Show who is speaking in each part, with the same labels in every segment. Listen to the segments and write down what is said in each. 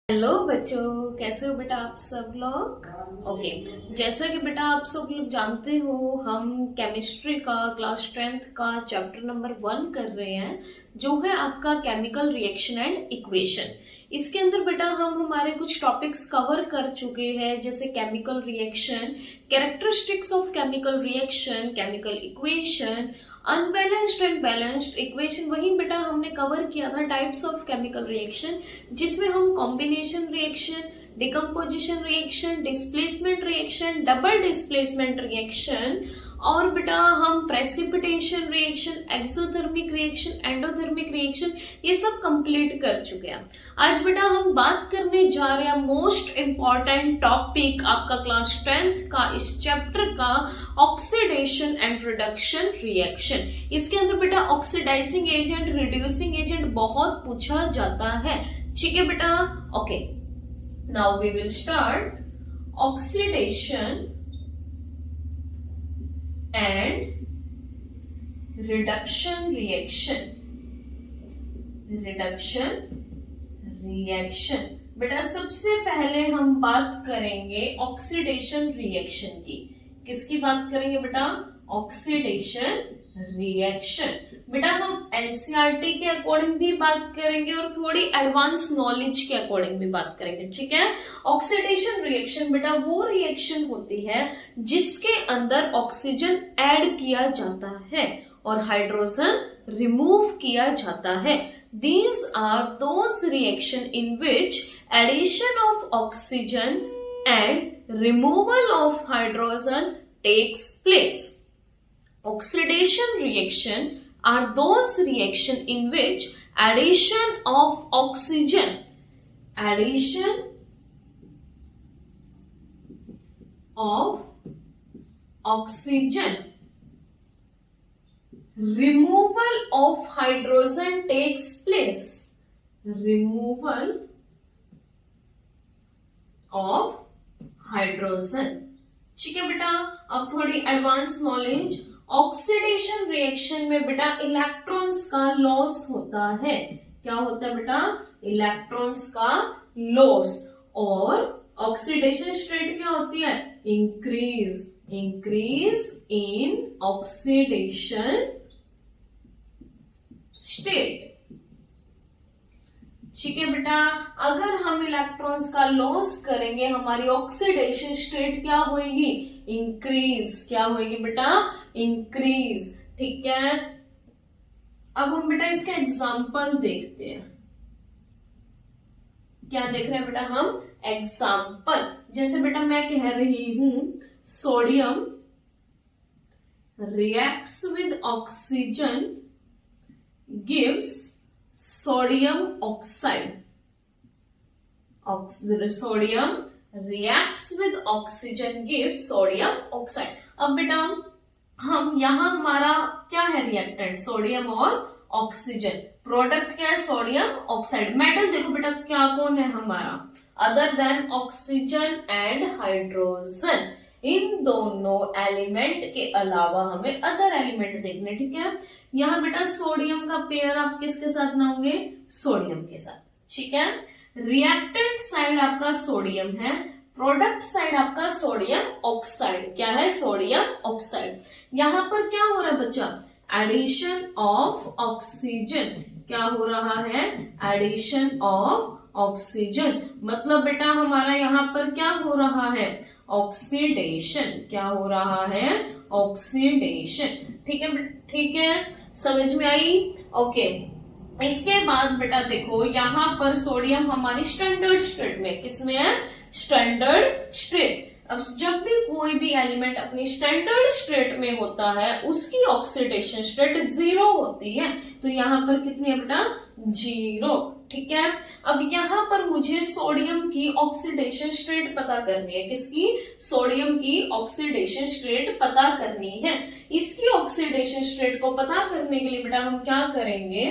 Speaker 1: Hello बच्चों, कैसे हो बेटा आप सब लोग। ओके, जैसा कि बेटा आप सब लोग जानते हो, हम केमिस्ट्री का क्लास 10th का चैप्टर नंबर 1 कर रहे हैं, जो है आपका केमिकल रिएक्शन एंड इक्वेशन। इसके अंदर बेटा हम हमारे कुछ टॉपिक्स कवर कर चुके हैं, जैसे chemical reaction, characteristics of chemical reaction, chemical equation, unbalanced and balanced equation. वही बेटा हमने कवर किया था टाइप्स ऑफ केमिकल रिएक्शन, जिसमें हम combination reaction, decomposition reaction, displacement reaction, double displacement reaction और बेटा हम precipitation reaction, exothermic reaction, endothermic reaction, ये सब कंप्लीट कर चुके हैं। आज बेटा हम बात करने जा रहे हैं मोस्ट इंपॉर्टेंट टॉपिक आपका क्लास 10th का इस चैप्टर का, ऑक्सीडेशन एंड रिडक्शन रिएक्शन। इसके अंदर बेटा ऑक्सीडाइजिंग एजेंट, रिड्यूसिंग एजेंट बहुत पूछा जाता है। ठीक है बेटा, okay, now we will start oxidation and reduction reaction. Reduction reaction बेटा सबसे पहले हम बात करेंगे ऑक्सीडेशन रिएक्शन की। किसकी बात करेंगे बेटा? Oxidation reaction. बेटा हम एनसीईआरटी के अकॉर्डिंग भी बात करेंगे और थोड़ी एडवांस नॉलेज के अकॉर्डिंग भी बात करेंगे। ठीक है, ऑक्सीडेशन रिएक्शन बेटा वो रिएक्शन होती है जिसके अंदर ऑक्सीजन ऐड किया जाता है और हाइड्रोजन रिमूव किया जाता है। These are those reaction in which addition of oxygen and removal of hydrogen takes place. Oxidation reaction are those reaction in which addition of oxygen removal of hydrogen takes place. Removal of hydrogen. ठीक है बेटा, अब थोड़ी advance knowledge. Oxidation reaction में बेटा electrons का loss होता है। क्या होता है बेटा? इलेक्ट्रॉन्स का लॉस। और ऑक्सीडेशन स्टेट क्या होती है? Increase in oxidation state. ठीक है बेटा, अगर हम इलेक्ट्रॉन्स का लॉस करेंगे हमारी ऑक्सीडेशन स्टेट क्या होगी? इंक्रीज। क्या होगी बेटा? इंक्रीज। ठीक है, अब हम बेटा इसका एग्जाम्पल देखते हैं। क्या देख रहे हैं बेटा हम? एग्जाम्पल। जैसे बेटा मैं कह रही हूं sodium reacts with oxygen gives sodium oxide. Sodium reacts with oxygen gives sodium oxide. अब बेटा हम यहां हमारा क्या है रिएक्टेंट? सोडियम और ऑक्सीजन। प्रोडक्ट क्या है? Sodium oxide. मेटल देखो बेटा क्या कौन है हमारा? Other than oxygen and hydrogen. इन दोनों एलिमेंट के अलावा हमें अदर एलिमेंट देखने। ठीक है, यहाँ बेटा सोडियम का पेयर आप किसके साथ बनाओगे? सोडियम के साथ। ठीक है, रिएक्टेंट साइड आपका सोडियम है, प्रोडक्ट साइड आपका सोडियम ऑक्साइड। क्या है? Sodium oxide. यहां पर क्या हो रहा है बच्चा? Addition of oxygen. क्या हो रहा है? Addition of oxygen. मतलब बेटा हमारा यहाँ पर क्या हो रहा है? ऑक्सीडेशन। क्या हो रहा है? ऑक्सीडेशन। ठीक है, समझ में आई? ओके, इसके बाद बेटा देखो यहाँ पर सोडियम हमारी स्टैंडर्ड स्टेट में, किसमें है? Standard state. अब जब भी कोई भी एलिमेंट अपनी स्टैंडर्ड स्टेट में होता है उसकी ऑक्सीडेशन स्टेट 0 होती है। तो यहाँ पर कितनी है बेटा? 0। ठीक है, अब यहाँ पर मुझे सोडियम की ऑक्सीडेशन स्टेट पता करनी है। किसकी? सोडियम की ऑक्सीडेशन स्टेट पता करनी है। इसकी ऑक्सीडेशन स्टेट को पता करने के लिए बेटा हम क्या करेंगे?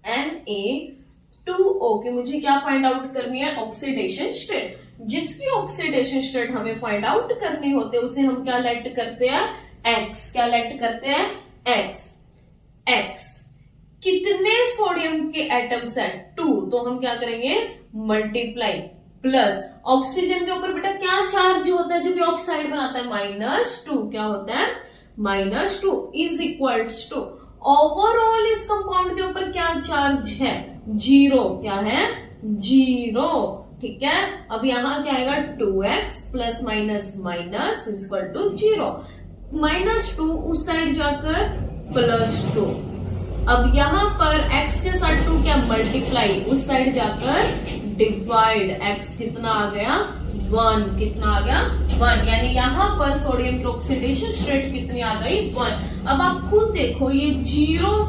Speaker 1: Na2O की मुझे क्या फाइंड आउट करनी है? Oxidation state. जिसकी ऑक्सीडेशन स्टेट हमें फाइंड आउट करनी होती है उसे हम क्या लेट करते हैं? X। क्या लेट करते हैं? X। कितने सोडियम के एटम्स है? 2। तो हम क्या करेंगे? मल्टीप्लाई प्लस ऑक्सीजन के ऊपर बेटा क्या चार्ज होता है जो भी ऑक्साइड बनाता है, -2। क्या होता है, -2 इज इक्वल्स टू ओवरऑल इस कंपाउंड के ऊपर क्या चार्ज है, 0। क्या है, 0। ठीक है, अब यहां क्या आएगा, 2x plus minus minus is equal to 0। -2 उस साइड जाकर +2। अब यहां पर x के साथ 2 क्या, मल्टीप्लाई, उस साइड जाकर डिवाइड, x कितना आ गया, 1। कितना आ गया, 1। यानी यहां पर सोडियम की ऑक्सीडेशन स्टेट कितनी आ गई, 1। अब आप खुद देखो ये 0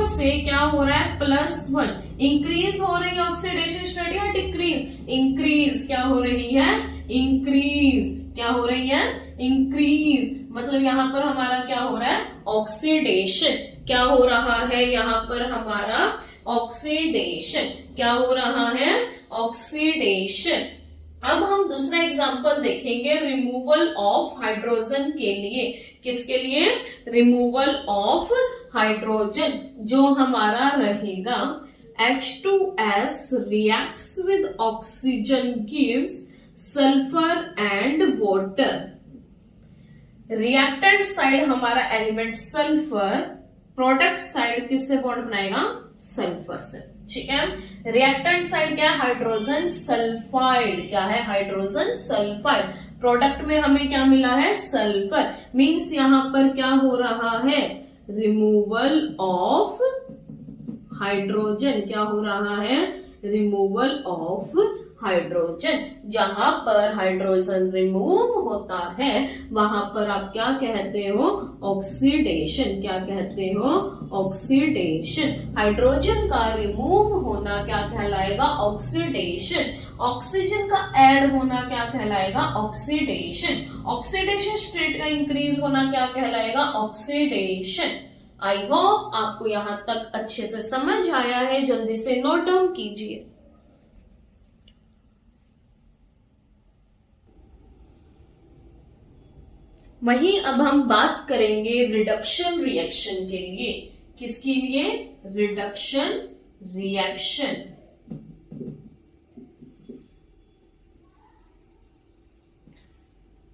Speaker 1: से क्या हो रहा है, +1। इंक्रीज हो रही है ऑक्सीडेशन स्टेट या डिक्रीज, इंक्रीज। क्या हो रही है, इंक्रीज। क्या हो रही है, इंक्रीज। मतलब यहां पर हमारा क्या हो रहा है, ऑक्सीडेशन। क्या हो रहा है यहां पर हमारा, ऑक्सीडेशन। क्या हो रहा है, ऑक्सीडेशन। अब हम दूसरा एग्जांपल देखेंगे रिमूवल ऑफ हाइड्रोजन के लिए। किसके लिए, रिमूवल ऑफ हाइड्रोजन, जो हमारा रहेगा H2S reacts with oxygen gives sulfur and water। Reactant side हमारा एलिमेंट सल्फर, प्रोडक्ट साइड किससे बॉन्ड बनाएगा, सल्फर से। ठीक है, रिएक्टेंट साइड क्या है, हाइड्रोजन सल्फाइड। क्या है, हाइड्रोजन सल्फाइड। प्रोडक्ट में हमें क्या मिला है, सल्फर। मींस यहां पर क्या हो रहा है, रिमूवल ऑफ हाइड्रोजन। क्या हो रहा है, रिमूवल ऑफ हाइड्रोजन। जहां पर हाइड्रोजन रिमूव होता है वहां पर आप क्या कहते हो, ऑक्सीडेशन। क्या कहते हो, ऑक्सीडेशन। हाइड्रोजन का रिमूव होना क्या कहलाएगा, ऑक्सीडेशन। ऑक्सीजन का ऐड होना क्या कहलाएगा, ऑक्सीडेशन। ऑक्सीडेशन स्टेट का इंक्रीज होना क्या कहलाएगा, ऑक्सीडेशन। आई होप आपको यहां तक अच्छे से समझ आया है। जल्दी से नोट डाउन कीजिए। वहीं अब हम बात करेंगे रिडक्शन रिएक्शन के लिए। किसके लिए, reduction reaction.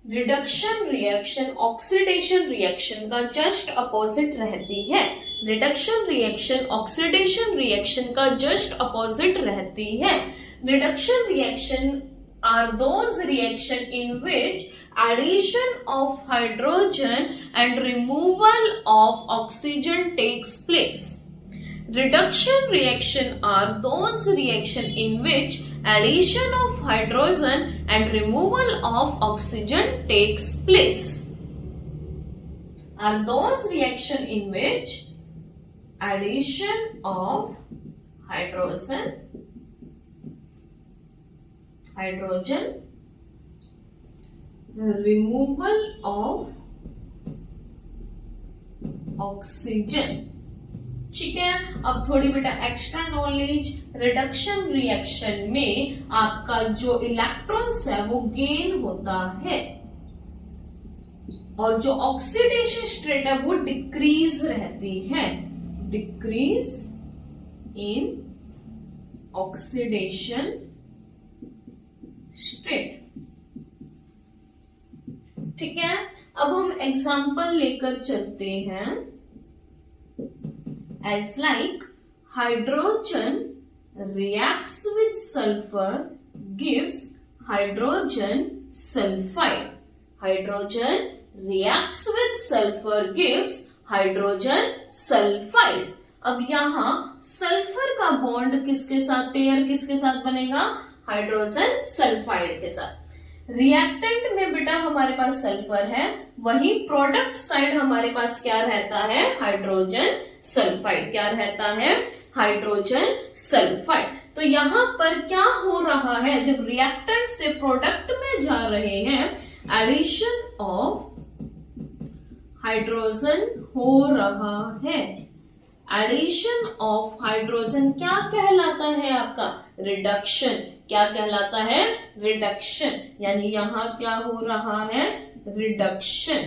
Speaker 1: Reduction reaction oxidation reaction का जस्ट अपोजिट रहती है। रिडक्शन रिएक्शन ऑक्सीडेशन रिएक्शन का जस्ट अपोजिट रहती है। Reduction reaction are those reaction in which addition of hydrogen and removal of oxygen takes place. Reduction reaction are those reaction in which addition of hydrogen and removal of oxygen takes place. Are those reaction in which addition of hydrogen removal of oxygen. ठीक है, अब थोड़ी बेटा extra knowledge. Reduction reaction में आपका जो electrons है वो गेन होता है और जो ऑक्सीडेशन स्टेट है वो डिक्रीज रहती है। Decrease in oxidation state. ठीक है, अब हम एग्जाम्पल लेकर चलते हैं। As like hydrogen reacts with sulphur gives hydrogen sulphide. Hydrogen reacts with sulphur gives hydrogen sulphide. अब यहां सल्फर का बॉन्ड किसके साथ, पेयर किसके साथ बनेगा, हाइड्रोजन सल्फाइड के साथ। रिएक्टेंट में बेटा हमारे पास सल्फर है, वही प्रोडक्ट साइड हमारे पास क्या रहता है, हाइड्रोजन सल्फाइड। क्या रहता है, हाइड्रोजन सल्फाइड। तो यहां पर क्या हो रहा है, जब रिएक्टेंट से प्रोडक्ट में जा रहे हैं, एडिशन ऑफ हाइड्रोजन हो रहा है। एडिशन ऑफ हाइड्रोजन क्या कहलाता है आपका, रिडक्शन। क्या कहलाता है, रिडक्शन। यानी यहां क्या हो रहा है, रिडक्शन।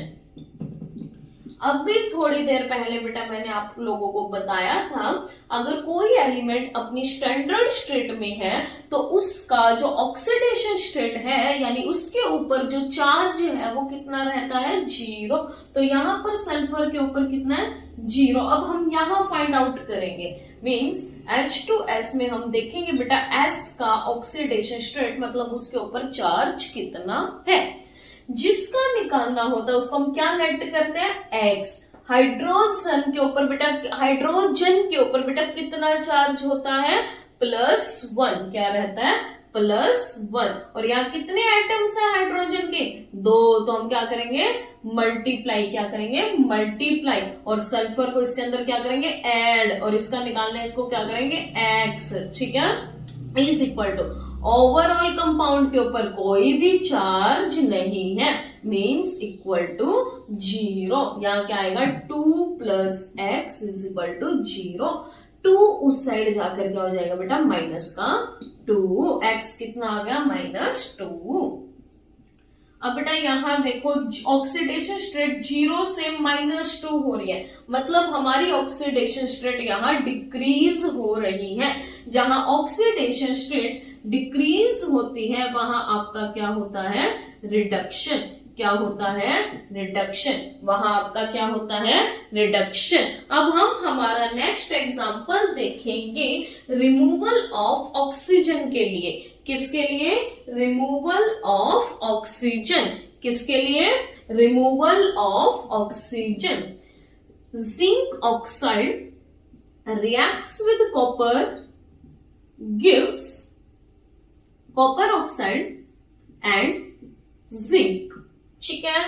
Speaker 1: अभी थोड़ी देर पहले बेटा मैंने आप लोगों को बताया था, अगर कोई एलिमेंट अपनी स्टैंडर्ड स्टेट में है तो उसका जो ऑक्सीडेशन स्टेट है यानी उसके ऊपर जो चार्ज है वो कितना रहता है, 0। तो यहाँ पर सल्फर के ऊपर कितना है, 0। अब हम यहाँ फाइंड आउट करेंगे, मींस H2S में हम देखेंगे बेटा S का ऑक्सीडेशन स्टेट मतलब उसके ऊपर चार्ज कितना है। जिसका निकालना होता है उसको हम क्या लेट करते हैं, X। हाइड्रोजन के ऊपर बेटा कितना चार्ज होता है, +1। क्या रहता है, +1। और यहाँ कितने एटम्स है हाइड्रोजन के, 2। तो हम क्या करेंगे, मल्टीप्लाई। और सल्फर को इसके अंदर क्या करेंगे, ऐड। और इसका निकालना है, इसको क्या करेंगे, X। ठीक है, is equal to overall compound के ऊपर कोई भी चार्ज नहीं है, मीन्स इक्वल टू 0। यहाँ क्या आएगा, 2 + x इज इक्वल टू 0। 2 उस साइड जाकर क्या हो जाएगा बेटा, -2। x कितना आ गया, -2। अब बेटा यहाँ देखो ऑक्सीडेशन स्टेट 0 से -2 हो रही है, मतलब हमारी ऑक्सीडेशन स्टेट यहाँ डिक्रीज हो रही है। जहां ऑक्सीडेशन स्टेट डिक्रीज होती है वहां आपका क्या होता है, रिडक्शन। क्या होता है, रिडक्शन। वहां आपका क्या होता है, रिडक्शन। अब हम हमारा नेक्स्ट एग्जांपल देखेंगे रिमूवल ऑफ ऑक्सीजन के लिए। किसके लिए, रिमूवल ऑफ ऑक्सीजन। किसके लिए, removal of oxygen. Zinc oxide reacts with copper, gives copper oxide and zinc. ठीक है,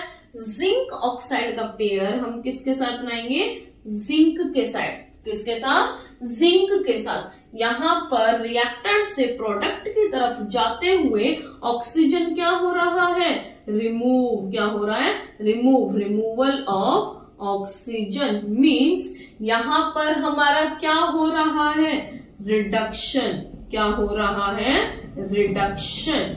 Speaker 1: जिंक ऑक्साइड का पेयर हम किसके साथ बनाएंगे, जिंक के साथ। किसके साथ, जिंक के साथ। यहां पर रिएक्टेंट से प्रोडक्ट की तरफ जाते हुए ऑक्सीजन क्या हो रहा है, रिमूव। क्या हो रहा है, रिमूवल ऑफ ऑक्सीजन मीन्स यहां पर हमारा क्या हो रहा है, रिडक्शन। क्या हो रहा है, रिडक्शन।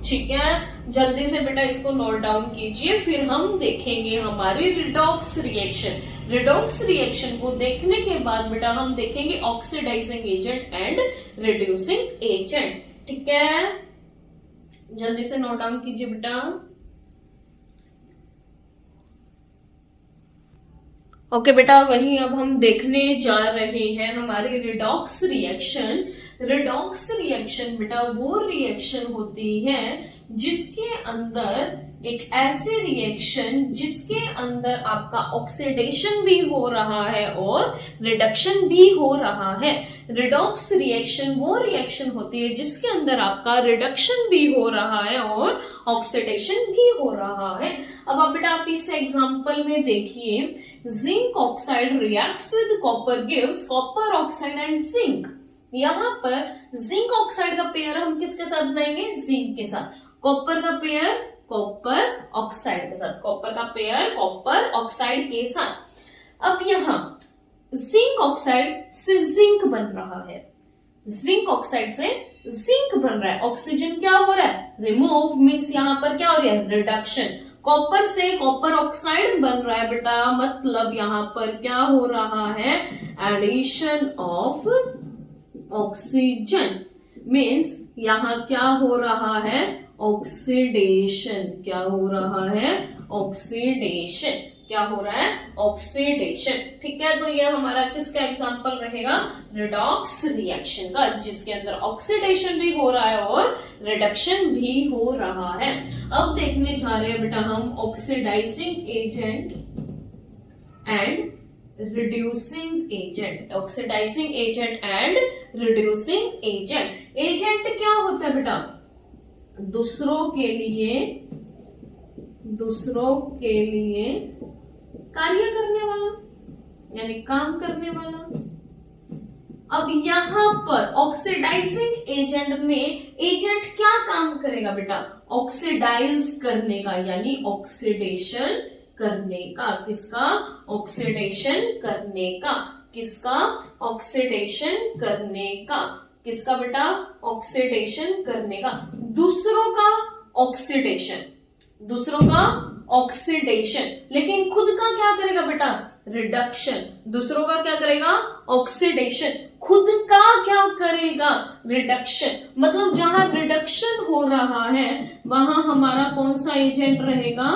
Speaker 1: ठीक है, जल्दी से बेटा इसको नोट डाउन कीजिए, फिर हम देखेंगे हमारी रिडॉक्स रिएक्शन। रिडॉक्स रिएक्शन को देखने के बाद बेटा हम देखेंगे oxidising agent and reducing agent. ठीक है, जल्दी से नोट डाउन कीजिए बेटा। ओके बेटा, वही अब हम देखने जा रहे हैं हमारी रिडॉक्स रिएक्शन। रिडॉक्स रिएक्शन बेटा वो रिएक्शन होती है जिसके अंदर एक ऐसे रिएक्शन जिसके अंदर आपका ऑक्सीडेशन भी हो रहा है और रिडक्शन भी हो रहा है। रिडॉक्स रिएक्शन वो रिएक्शन होती है जिसके अंदर आपका रिडक्शन भी हो रहा है और ऑक्सीडेशन भी हो रहा है। अब आप बेटा आप इस एग्जांपल में देखिए, zinc oxide reacts with copper gives copper oxide and zinc. यहाँ पर जिंक ऑक्साइड का पेयर हम किसके साथ बनाएंगे, जिंक के साथ। कॉपर का पेयर कॉपर ऑक्साइड के साथ। कॉपर का पेयर कॉपर ऑक्साइड के साथ। अब यहाँ जिंक ऑक्साइड से जिंक बन रहा है, जिंक ऑक्साइड से जिंक बन रहा है। ऑक्सीजन क्या हो रहा है, रिमूव मीन्स यहाँ पर क्या हो रहा है, रिडक्शन। कॉपर से कॉपर ऑक्साइड बन रहा है बेटा, मतलब यहाँ पर क्या हो रहा है, एडिशन ऑफ ऑक्सीजन मीन्स यहाँ क्या हो रहा है, ऑक्सीडेशन। क्या हो रहा है, ऑक्सीडेशन। क्या हो रहा है, ऑक्सीडेशन। ठीक है, तो ये हमारा किसका एग्जांपल रहेगा, रिडॉक्स रिएक्शन का, जिसके अंदर ऑक्सीडेशन भी हो रहा है और रिडक्शन भी हो रहा है। अब देखने जा रहे हैं बेटा हम oxidising agent and reducing agent. Oxidising agent and reducing agent. Agent क्या होता है बेटा, दूसरों के लिए कार्य करने वाला, यानी काम करने वाला। अब यहां पर ऑक्सीडाइजिंग एजेंट में एजेंट क्या काम करेगा बेटा, ऑक्सीडाइज करने का, यानी ऑक्सीडेशन करने का। किसका, ऑक्सीडेशन करने का। किसका, ऑक्सीडेशन करने का। किसका बेटा, ऑक्सीडेशन करने का। दूसरों का ऑक्सीडेशन, दूसरों का ऑक्सीडेशन, लेकिन खुद का क्या करेगा बेटा, रिडक्शन। दूसरों का क्या करेगा, ऑक्सीडेशन, खुद का क्या करेगा, रिडक्शन। मतलब जहां रिडक्शन हो रहा है वहां हमारा कौन सा एजेंट रहेगा,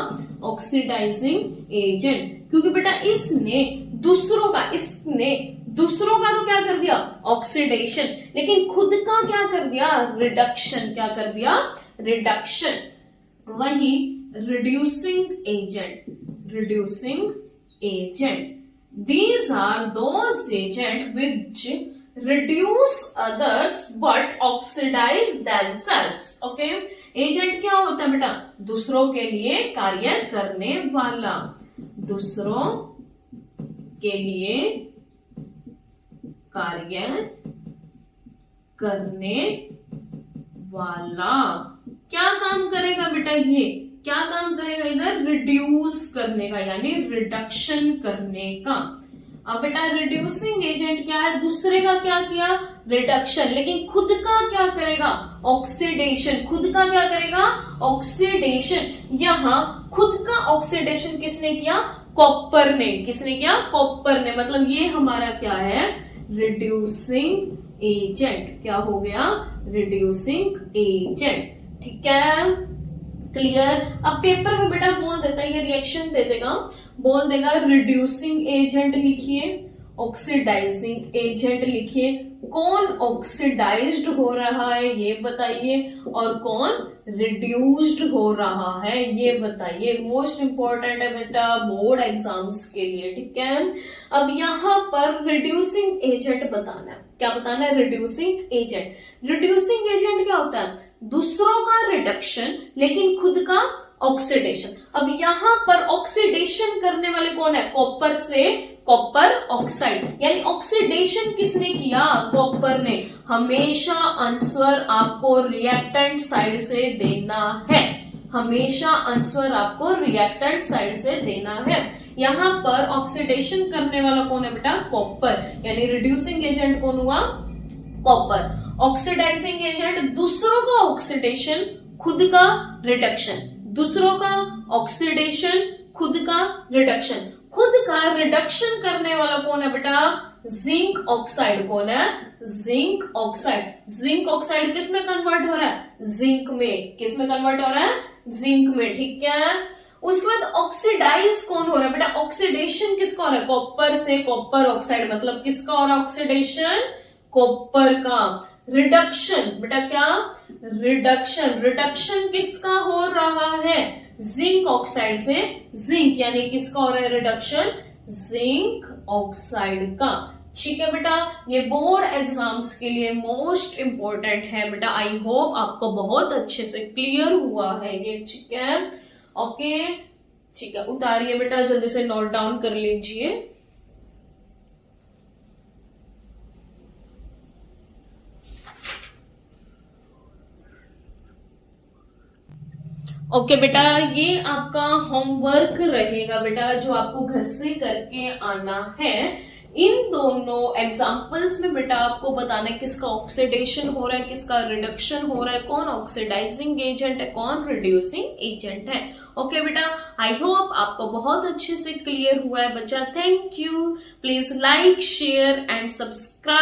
Speaker 1: ऑक्सीडाइजिंग एजेंट। क्योंकि बेटा इसने दूसरों का तो क्या कर दिया, ऑक्सीडेशन, लेकिन खुद का क्या कर दिया, रिडक्शन। क्या कर दिया, रिडक्शन। वही reducing agent, these are those agents which reduce others but oxidize themselves. Okay, agent क्या होता है बेटा, दूसरों के लिए कार्य करने वाला, दूसरों के लिए कार्य करने वाला। क्या काम करेगा बेटा, ये क्या काम करेगा, इधर रिड्यूस करने का यानी रिडक्शन करने का। अब बेटा रिड्यूसिंग एजेंट क्या है, दूसरे का क्या किया, रिडक्शन, लेकिन खुद का क्या करेगा, ऑक्सीडेशन। खुद का क्या करेगा, ऑक्सीडेशन। यहां खुद का ऑक्सीडेशन किसने किया, कॉपर ने। किसने किया, कॉपर ने। मतलब ये हमारा क्या है, रिड्यूसिंग एजेंट। क्या हो गया, रिड्यूसिंग एजेंट। ठीक है, क्लियर। अब पेपर में बेटा बोल देता है, ये रिएक्शन दे देगा, बोल देगा रिड्यूसिंग एजेंट लिखिए, ऑक्सीडाइजिंग एजेंट लिखिए। कौन ऑक्सीडाइज्ड हो रहा है ये बताइए, और कौन रिड्यूस्ड हो रहा है ये बताइए। मोस्ट इंपॉर्टेंट है बेटा बोर्ड एग्जाम्स के लिए। ठीक है, अब यहां पर रिड्यूसिंग एजेंट बताना है। क्या बताना है, रिड्यूसिंग एजेंट। रिड्यूसिंग एजेंट क्या होता है, दूसरों का रिडक्शन लेकिन खुद का ऑक्सीडेशन। अब यहां पर ऑक्सीडेशन करने वाले कौन है, कॉपर से कॉपर ऑक्साइड, यानी ऑक्सीडेशन किसने किया, कॉपर ने। हमेशा आंसर आपको रिएक्टेंट साइड से देना है, हमेशा आंसर आपको रिएक्टेंट साइड से देना है। यहां पर ऑक्सीडेशन करने वाला कौन है बेटा, कॉपर, यानी रिड्यूसिंग एजेंट कौन हुआ, कॉपर। ऑक्सीडाइजिंग एजेंट दूसरों का ऑक्सीडेशन, खुद का रिडक्शन। दूसरों का ऑक्सीडेशन, खुद का रिडक्शन। खुद का रिडक्शन करने वाला कौन है बेटा, जिंक ऑक्साइड। कौन है, जिंक ऑक्साइड। जिंक ऑक्साइड किस में कन्वर्ट हो रहा है, जिंक में। किस में कन्वर्ट हो रहा है, जिंक में। ठीक है, उसके बाद ऑक्सीडाइज कौन हो रहा है बेटा, ऑक्सीडेशन किसका हो रहा है, कॉपर से कॉपर ऑक्साइड। मतलब किसका हो रहा है ऑक्सीडेशन, कॉपर का। रिडक्शन बेटा क्या, रिडक्शन। रिडक्शन किसका हो रहा है, जिंक ऑक्साइड से जिंक, यानी किसका हो रहा है रिडक्शन, जिंक ऑक्साइड का। ठीक है बेटा, ये बोर्ड एग्जाम्स के लिए मोस्ट इंपॉर्टेंट है बेटा। आई होप आपको बहुत अच्छे से क्लियर हुआ है ये। ठीक है, ओके, ठीक है, उतारिए बेटा, जल्दी से नोट डाउन कर लीजिए। ओके बेटा, ये आपका होमवर्क रहेगा बेटा, जो आपको घर से करके आना है। इन दोनों एग्जाम्पल्स में बेटा आपको बताना है किसका ऑक्सीडेशन हो रहा है, किसका रिडक्शन हो रहा है, कौन ऑक्सीडाइजिंग एजेंट है, कौन रिड्यूसिंग एजेंट है। ओके बेटा, आई होप आपको बहुत अच्छे से क्लियर हुआ है बच्चा। Thank you. Please like, share and subscribe.